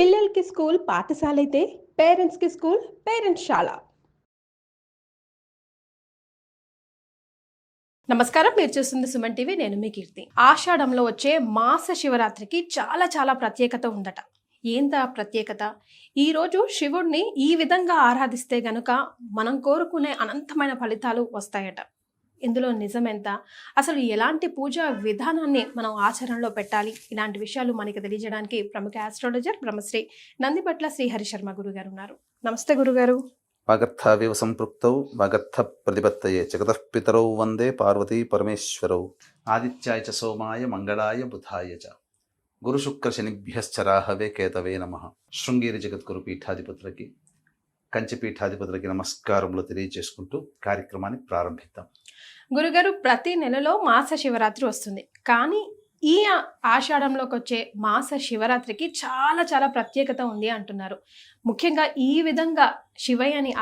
పిల్లలకి స్కూల్ పాఠశాల అయితే పేరెంట్స్‌కి స్కూల్ పేరెంట్స్‌శాల. నమస్కారం. మీరు చూస్తుంది సుమన్ టీవీ. నేను మీ కీర్తి. ఆషాఢంలో వచ్చే మాస శివరాత్రికి చాలా ప్రత్యేకత ఉందట. ఏందా ప్రత్యేకత? ఈరోజు శివుడిని ఈ విధంగా ఆరాధిస్తే గనుక మనం కోరుకునే అనంతమైన ఫలితాలు వస్తాయట. ఇందులో నిజమెంత? అసలు ఎలాంటి పూజా విధానాన్ని మనం ఆచరణలో పెట్టాలి? ఇలాంటి విషయాలు మనకి తెలియజేయడానికి ప్రముఖ ఆస్ట్రాలజర్ బ్రహ్మశ్రీ నందిపట్ల శ్రీహరి శర్మ గురుగారు ఉన్నారు. నమస్తే గురుగారు. వాగర్థావివ సంపృక్తౌ వాగర్థ ప్రతిపత్తయే జగతః పితరౌ వందే పార్వతీ పరమేశ్వరౌ ఆదిత్యాయ చ సోమాయ మంగళాయ బుధాయ చ గురు శుక్ర శనిభ్యశ్చ రాహవే కేతవే నమః. శృంగేరి జగద్గురు పీఠాధిపతులకి కంచి పీఠాధిపతులకి నమస్కారములు తెలియజేసుకుంటూ కార్యక్రమాన్ని ప్రారంభిద్దాం. గురుగారు, ప్రతి నెలలో మాస శివరాత్రి వస్తుంది. కానీ ఈ ఆషాఢంలోకి వచ్చే మాస శివరాత్రికి చాలా ప్రత్యేకత ఉంది అంటున్నారు. ముఖ్యంగా ఈ విధంగా శివయ్యని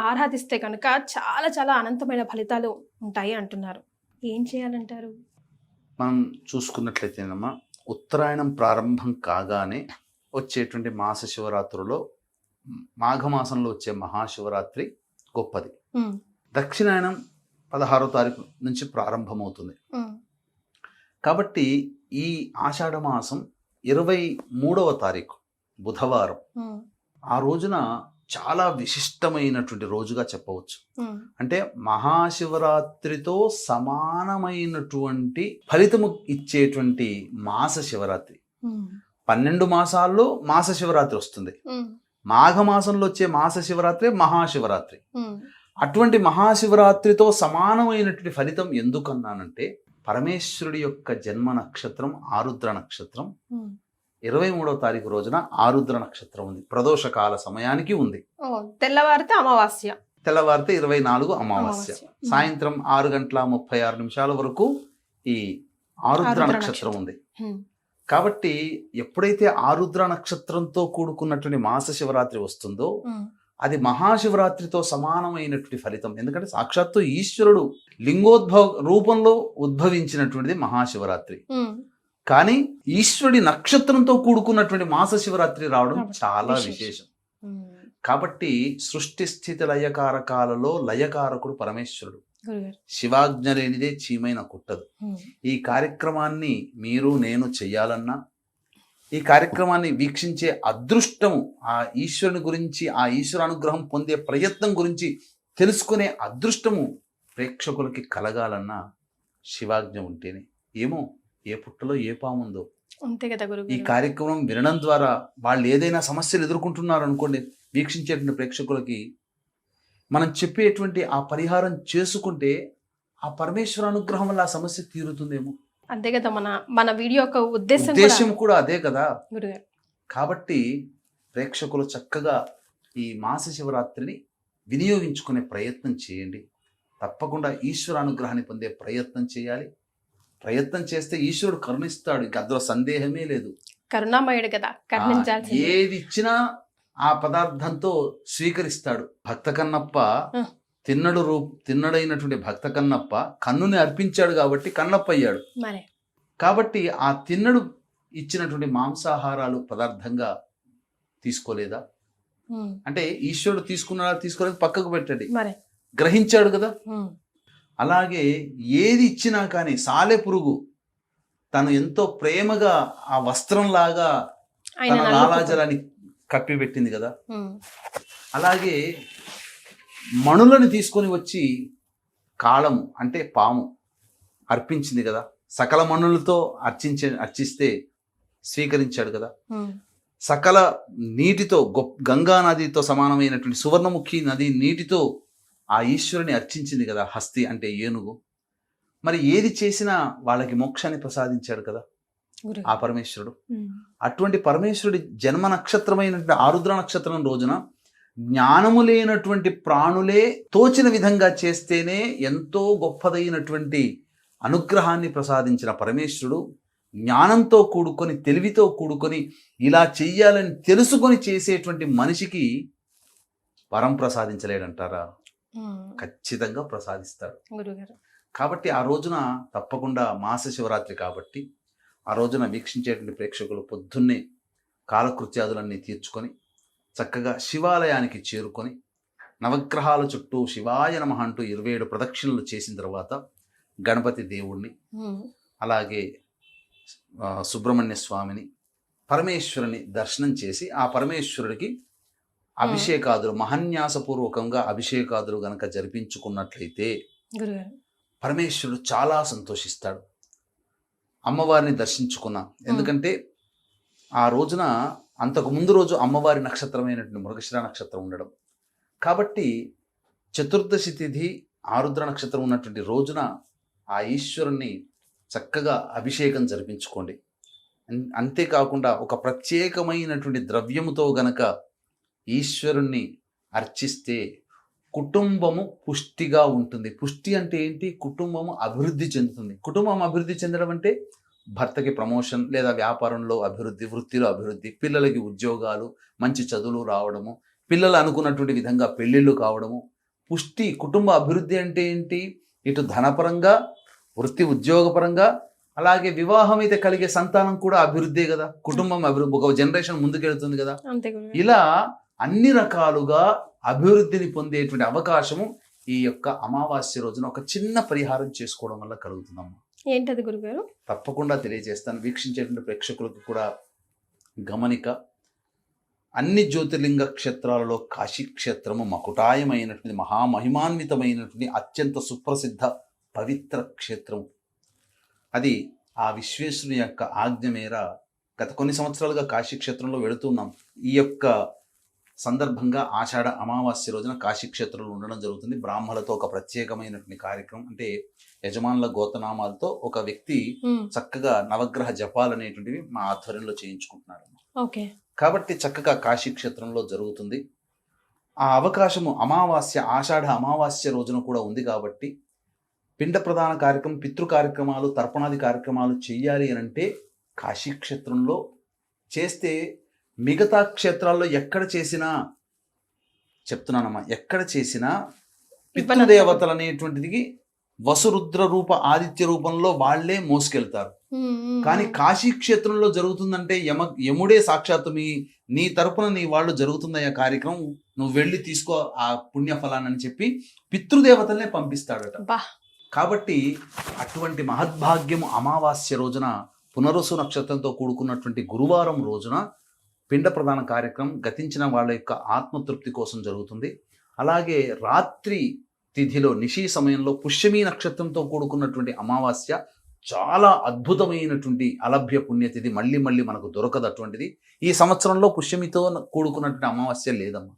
ఆరాధిస్తే కనుక చాలా అనంతమైన ఫలితాలు ఉంటాయి అంటున్నారు. ఏం చేయాలంటారు? మనం చూసుకున్నట్లయితేనమ్మా, ఉత్తరాయణం ప్రారంభం కాగానే వచ్చేటువంటి మాస శివరాత్రులో మాఘమాసంలో వచ్చే మహాశివరాత్రి గొప్పది. దక్షిణాయనం 16వ తారీఖు నుంచి ప్రారంభమవుతుంది. కాబట్టి ఈ ఆషాఢ మాసం 23వ తారీఖు బుధవారం, ఆ రోజున చాలా విశిష్టమైనటువంటి రోజుగా చెప్పవచ్చు. అంటే మహాశివరాత్రితో సమానమైనటువంటి ఫలితము ఇచ్చేటువంటి మాస శివరాత్రి. 12 మాసాల్లో మాస శివరాత్రి వస్తుంది. మాఘమాసంలో వచ్చే మాస శివరాత్రి మహాశివరాత్రి. అటువంటి మహాశివరాత్రితో సమానమైనటువంటి ఫలితం ఎందుకన్నానంటే, పరమేశ్వరుడి యొక్క జన్మ నక్షత్రం ఆరుద్ర నక్షత్రం. 23వ తారీఖు రోజున ఆరుద్ర నక్షత్రం ఉంది. ప్రదోషకాల సమయానికి ఉంది. తెల్లవారితే అమావాస్య, తెల్లవారితే 24 అమావాస్య. సాయంత్రం 6:36 వరకు ఈ ఆరుద్ర నక్షత్రం ఉంది. కాబట్టి ఎప్పుడైతే ఆరుద్ర నక్షత్రంతో కూడుకున్నటువంటి మాస శివరాత్రి వస్తుందో అది మహాశివరాత్రితో సమానమైనటువంటి ఫలితం. ఎందుకంటే సాక్షాత్తు ఈశ్వరుడు లింగోద్భవ రూపంలో ఉద్భవించినటువంటిది మహాశివరాత్రి. కానీ ఈశ్వరుడి నక్షత్రంతో కూడుకున్నటువంటి మాస శివరాత్రి రావడం చాలా విశేషం. కాబట్టి సృష్టి స్థితి లయకారకాలలో లయకారకుడు పరమేశ్వరుడు. శివాజ్ఞ లేనిదే చీమైన కుట్టదు. ఈ కార్యక్రమాన్ని మీరు నేను చెయ్యాలన్నా, ఈ కార్యక్రమాన్ని వీక్షించే అదృష్టము, ఆ ఈశ్వరుని గురించి, ఆ ఈశ్వర అనుగ్రహం పొందే ప్రయత్నం గురించి తెలుసుకునే అదృష్టము ప్రేక్షకులకి కలగాలన్నా శివాజ్ఞ ఉంటేనే. ఏమో ఏ పుట్టలో ఏ పాముందో. అంతే కదా గురుగారు. ఈ కార్యక్రమం వినడం ద్వారా వాళ్ళు ఏదైనా సమస్యలు ఎదుర్కొంటున్నారు అనుకోండి, వీక్షించేటువంటి ప్రేక్షకులకి మనం చెప్పేటువంటి ఆ పరిహారం చేసుకుంటే ఆ పరమేశ్వర అనుగ్రహం వల్ల ఆ సమస్య తీరుతుందేమో. అంతే కదా, మన వీడియో యొక్క ఉద్దేశం కూడా అదే కదా గురుగారు. కాబట్టి ప్రేక్షకులు చక్కగా ఈ మాస శివరాత్రిని వినియోగించుకునే ప్రయత్నం చేయండి. తప్పకుండా ఈశ్వర అనుగ్రహాన్ని పొందే ప్రయత్నం చేయాలి. ప్రయత్నం చేస్తే ఈశ్వరుడు కరుణిస్తాడు, ఇంక అందులో సందేహమే లేదు. కరుణామయుడు కదా, కరుణించాలి. ఏది ఇచ్చినా ఆ పదార్థంతో స్వీకరిస్తాడు. భక్త కన్నప్ప తిన్నడైనటువంటి భక్త కన్నప్ప కన్నుని అర్పించాడు కాబట్టి కన్నప్ప అయ్యాడు. కాబట్టి ఆ తిన్నడు ఇచ్చినటువంటి మాంసాహారాలు పదార్థంగా తీసుకోలేదా? అంటే ఈశ్వరుడు తీసుకోలేదు పక్కకు పెట్టండి, గ్రహించాడు కదా. అలాగే ఏది ఇచ్చినా కానీ సాలె పురుగు తను ఎంతో ప్రేమగా ఆ వస్త్రంలాగా తన లాలాజలాన్ని కప్పిపెట్టింది కదా. అలాగే మణులను తీసుకొని వచ్చి కాళము అంటే పాము అర్పించింది కదా. సకల మణులతో అర్చిస్తే స్వీకరించాడు కదా. సకల నీటితో గంగా నదితో సమానమైనటువంటి సువర్ణముఖి నది నీటితో ఆ ఈశ్వరుని అర్చించింది కదా. హస్తి అంటే ఏనుగు. మరి ఏది చేసినా వాళ్ళకి మోక్షాన్ని ప్రసాదించాడు కదా ఆ పరమేశ్వరుడు. అటువంటి పరమేశ్వరుడి జన్మ నక్షత్రమైనటువంటి ఆరుద్ర నక్షత్రం రోజున జ్ఞానము లేనటువంటి ప్రాణులే తోచిన విధంగా చేస్తేనే ఎంతో గొప్పదైనటువంటి అనుగ్రహాన్ని ప్రసాదించిన పరమేశ్వరుడు జ్ఞానంతో కూడుకొని, తెలివితో కూడుకొని, ఇలా చెయ్యాలని తెలుసుకొని చేసేటువంటి మనిషికి వరం ప్రసాదించలేడంటారా? ఖచ్చితంగా ప్రసాదిస్తాడు. కాబట్టి ఆ రోజున తప్పకుండా మాస శివరాత్రి కాబట్టి ఆ రోజున వీక్షించేటువంటి ప్రేక్షకులు పొద్దున్నే కాలకృత్యాదులన్నీ తీర్చుకొని చక్కగా శివాలయానికి చేరుకొని నవగ్రహాల చుట్టూ శివాయ నమః అంటూ 27 ప్రదక్షిణలు చేసిన తర్వాత గణపతి దేవుణ్ణి, అలాగే సుబ్రహ్మణ్య స్వామిని, పరమేశ్వరుని దర్శనం చేసి ఆ పరమేశ్వరుడికి అభిషేకాదులు మహన్యాసపూర్వకంగా అభిషేకాదులు గనక జరిపించుకున్నట్లయితే పరమేశ్వరుడు చాలా సంతోషిస్తాడు. అమ్మవారిని దర్శించుకున్నా, ఎందుకంటే ఆ రోజున అంతకు ముందు రోజు అమ్మవారి నక్షత్రమైనటువంటి మృగశిర నక్షత్రం ఉండడం కాబట్టి చతుర్దశి తిథి ఆరుద్ర నక్షత్రం ఉన్నటువంటి రోజున ఆ ఈశ్వరుణ్ణి చక్కగా అభిషేకం జరిపించుకోండి. అంతేకాకుండా ఒక ప్రత్యేకమైనటువంటి ద్రవ్యముతో గనక ఈశ్వరుణ్ణి అర్చిస్తే కుటుంబము పుష్టిగా ఉంటుంది. పుష్టి అంటే ఏంటి? కుటుంబము అభివృద్ధి చెందుతుంది. కుటుంబం అభివృద్ధి చెందడం అంటే భర్తకి ప్రమోషన్ లేదా వ్యాపారంలో అభివృద్ధి, వృత్తిలో అభివృద్ధి, పిల్లలకి ఉద్యోగాలు, మంచి చదువులు రావడము, పిల్లలు అనుకున్నటువంటి విధంగా పెళ్ళిళ్ళు కావడము. పుష్టి, కుటుంబ అభివృద్ధి అంటే ఏంటి? ఇటు ధనపరంగా, వృత్తి ఉద్యోగపరంగా, అలాగే వివాహం అయితే కలిగే సంతానం కూడా అభివృద్ధే కదా. కుటుంబం అభివృద్ధి, ఒక జనరేషన్ ముందుకెళ్తుంది కదా. ఇలా అన్ని రకాలుగా అభివృద్ధిని పొందేటువంటి అవకాశము ఈ యొక్క అమావాస్య రోజున ఒక చిన్న పరిహారం చేసుకోవడం వల్ల కలుగుతుందమ్మా. ఏంటది గురుగారు? తప్పకుండా తెలియజేస్తాను. వీక్షించేటువంటి ప్రేక్షకులకు కూడా గమనిక. అన్ని జ్యోతిర్లింగ క్షేత్రాలలో కాశీ క్షేత్రము మకుటాయమైనటువంటి మహామహిమాన్వితమైనటువంటి అత్యంత సుప్రసిద్ధ పవిత్ర క్షేత్రం. అది ఆ విశ్వేశ్వరుని యొక్క ఆజ్ఞ మేర గత కొన్ని సంవత్సరాలుగా కాశీ క్షేత్రంలో వెళుతున్నాం. ఈ యొక్క సందర్భంగా ఆషాఢ అమావాస్య రోజున కాశీ క్షేత్రంలో ఉండడం జరుగుతుంది. బ్రాహ్మణులతో ఒక ప్రత్యేకమైనటువంటి కార్యక్రమం, అంటే యజమానుల గోతనామాలతో ఒక వ్యక్తి చక్కగా నవగ్రహ జపాలు అనేటువంటివి మా ఆధ్వర్యంలో చేయించుకుంటున్నాడు. ఓకే. కాబట్టి చక్కగా కాశీ క్షేత్రంలో జరుగుతుంది. ఆ అవకాశము అమావాస్య, ఆషాఢ అమావాస్య రోజున కూడా ఉంది. కాబట్టి పిండ ప్రధాన కార్యక్రమం, పితృ కార్యక్రమాలు, తర్పణాది కార్యక్రమాలు చెయ్యాలి అని అంటే కాశీ క్షేత్రంలో చేస్తే మిగతా క్షేత్రాల్లో ఎక్కడ చేసినా, చెప్తున్నానమ్మా, ఎక్కడ చేసినా పితృదేవతలు అనేటువంటిది వసురుద్ర రూప ఆదిత్య రూపంలో వాళ్లే మోసుకెళ్తారు. కానీ కాశీ క్షేత్రంలో జరుగుతుందంటే యముడే సాక్షాత్తు నీ తరపున నీ వాళ్ళు జరుగుతుందయ్యా కార్యక్రమం, నువ్వు వెళ్ళి తీసుకో ఆ పుణ్యఫలాన్ని చెప్పి పితృదేవతలనే పంపిస్తాడట. కాబట్టి అటువంటి మహద్భాగ్యము అమావాస్య రోజున పునరుసు నక్షత్రంతో కూడుకున్నటువంటి గురువారం రోజున పిండ ప్రధాన కార్యక్రమం గతించిన వాళ్ళ యొక్క ఆత్మతృప్తి కోసం జరుగుతుంది. అలాగే రాత్రి తిథిలో నిశీ సమయంలో పుష్యమీ నక్షత్రంతో కూడుకున్నటువంటి అమావాస్య చాలా అద్భుతమైనటువంటి అలభ్య పుణ్యతిథి, మళ్ళీ మళ్ళీ మనకు దొరకదు అటువంటిది. ఈ సంవత్సరంలో పుష్యమితో కూడుకున్నటువంటి అమావాస్య లేదమ్మా.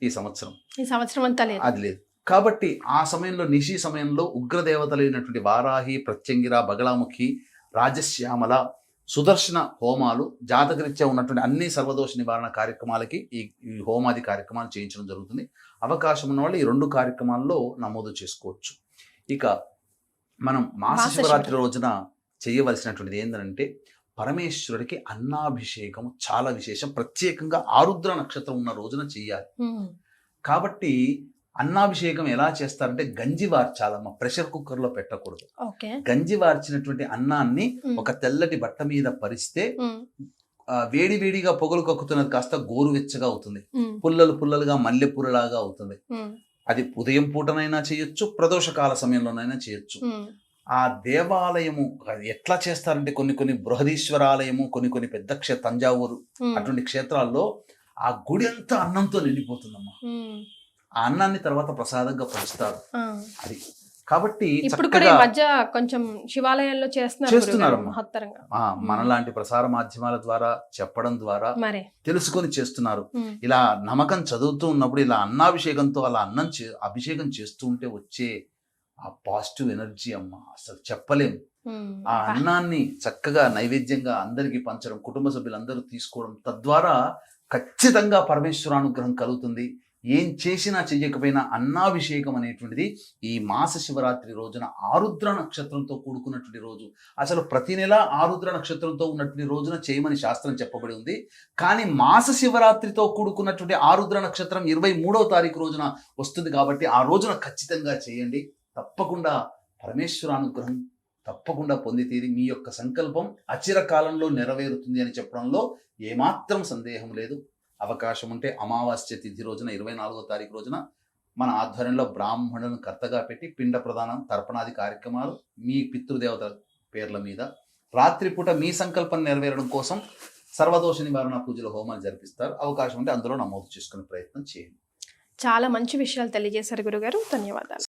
ఈ సంవత్సరం అంతా అది లేదు. కాబట్టి ఆ సమయంలో నిశీ సమయంలో ఉగ్రదేవతలైనటువంటి వారాహి, ప్రత్యంగిర, బగళాముఖి, రాజశ్యామల, సుదర్శన హోమాలు, జాతకరీత్యా ఉన్నటువంటి అన్ని సర్వదోష నివారణ కార్యక్రమాలకి ఈ హోమాది కార్యక్రమాలు చేయించడం జరుగుతుంది. అవకాశం ఉన్న వాళ్ళు ఈ 2 కార్యక్రమాల్లో నమోదు చేసుకోవచ్చు. ఇక మనం మాస శివరాత్రి రోజున చేయవలసినటువంటిది ఏంటంటే పరమేశ్వరుడికి అన్నాభిషేకం చాలా విశేషం. ప్రత్యేకంగా ఆరుద్ర నక్షత్రం ఉన్న రోజున చెయ్యాలి. కాబట్టి అన్నాభిషేకం ఎలా చేస్తారంటే గంజి వార్చాలమ్మ, ప్రెషర్ కుక్కర్ లో పెట్టకూడదు. గంజి వార్చినటువంటి అన్నాన్ని ఒక తెల్లటి బట్ట మీద పరిస్తే వేడి వేడిగా పొగలు కక్కుతున్నది కాస్త గోరువెచ్చగా అవుతుంది, పుల్లలు పుల్లలుగా మల్లెపూరలాగా అవుతుంది. అది ఉదయం పూటనైనా చేయొచ్చు, ప్రదోషకాల సమయంలోనైనా చేయొచ్చు. ఆ దేవాలయము ఎట్లా చేస్తారంటే కొన్ని బృహదీశ్వరాలయము, కొన్ని పెద్ద తంజావూరు అటువంటి క్షేత్రాల్లో ఆ గుడి అంతా అన్నంతో నిండిపోతుందమ్మా. ఆ అన్నాన్ని తర్వాత ప్రసాదంగా పంచుతారు. అది కాబట్టి మధ్య కొంచెం శివాలయాల్లో చేస్తున్నారు. మనలాంటి ప్రసార మాధ్యమాల ద్వారా చెప్పడం ద్వారా తెలుసుకొని చేస్తున్నారు. ఇలా నమ్మకం చదువుతూ ఉన్నప్పుడు ఇలా అన్నాభిషేకంతో అలా అభిషేకం చేస్తూ ఉంటే వచ్చే ఆ పాజిటివ్ ఎనర్జీ అమ్మ అసలు చెప్పలేము. ఆ అన్నాన్ని చక్కగా నైవేద్యంగా అందరికీ పంచడం, కుటుంబ సభ్యులందరూ తీసుకోవడం, తద్వారా ఖచ్చితంగా పరమేశ్వరానుగ్రహం కలుగుతుంది. ఏం చేసినా చెయ్యకపోయినా అన్నాభిషేకం అనేటువంటిది ఈ మాస శివరాత్రి రోజున ఆరుద్ర నక్షత్రంతో కూడుకున్నటువంటి రోజు. అసలు ప్రతి నెల ఆరుద్ర నక్షత్రంతో ఉన్నటువంటి రోజున చేయమని శాస్త్రం చెప్పబడి ఉంది. కానీ మాస శివరాత్రితో కూడుకున్నటువంటి ఆరుద్ర నక్షత్రం 23వ తారీఖు రోజున వస్తుంది. కాబట్టి ఆ రోజున ఖచ్చితంగా చేయండి. తప్పకుండా పరమేశ్వరానుగ్రహం తప్పకుండా పొంది తీరి మీ యొక్క సంకల్పం అచిర కాలంలో నెరవేరుతుంది అని చెప్పడంలో ఏమాత్రం సందేహం లేదు. అవకాశం ఉంటే అమావాస్య తిథి రోజున 24వ తారీఖు రోజున మన ఆధ్వర్యంలో బ్రాహ్మణులను కర్తగా పెట్టి పిండ ప్రదానం తర్పణాది కార్యక్రమాలు మీ పితృదేవత పేర్ల మీద రాత్రిపూట మీ సంకల్పం నెరవేరడం కోసం సర్వదోష నివారణ పూజల హోమాలు జరిపిస్తారు. అవకాశం ఉంటే అందులో నమోదు చేసుకునే ప్రయత్నం చేయండి. చాలా మంచి విషయాలు తెలియజేశారు గురుగారు. ధన్యవాదాలు.